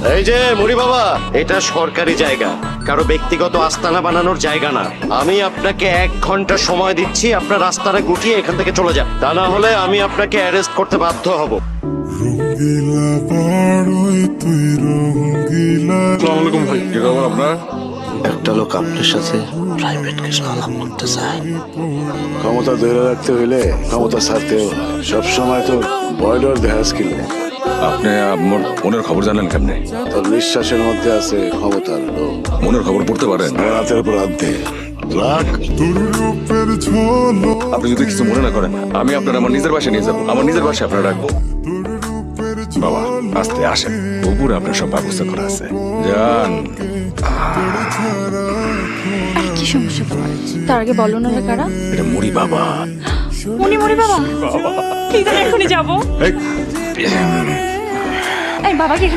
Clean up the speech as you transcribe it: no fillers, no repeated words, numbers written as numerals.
এই যে মুড়ি বাবা, এটা সরকারি জায়গা, কারো ব্যক্তিগত আস্তানা বানানোর জায়গা না। আমি আপনাকে 1 ঘন্টা সময় দিচ্ছি, আপনার রাস্তাটা গুটিয়ে এখান থেকে চলে যান, তা না হলে আমি আপনাকে অ্যারেস্ট করতে বাধ্য হব। আসসালামু আলাইকুম ভাই, কি খবর আপনার? একটা লোক আপনার সাথে প্রাইভেট কিছু আলাপ করতে চায়। ক্ষমতা ধরে রাখতে হইলে ক্ষমতা ছাড়তেও সব সময় তো বয়ডর দেহাজ কিলো। আপনি মোর মনের খবর জানেন কেমনে? তোর নিঃশ্বাসের মধ্যে আছে ক্ষমতার লোক। মনের খবর পড়তে পারেন? রাতের পর রাত দে রাখ। আপনি যদি কিছু মনে না করেন, আমি আপনার আমার নিজের বাসায় নিয়ে যাবো, আমার নিজের বাসায় আপনার রাখবো। বাবা আস্তে আসেন, উপরে আপনার সব ব্যবস্থা করা আছে, যান। কি সমস্যা তোমার? তার আগে বলো না কারা? এটা মুড়ি বাবা। মনি মনি বাবা, ঠিক আছে এখনই যাবো। এই, এই বাবাকে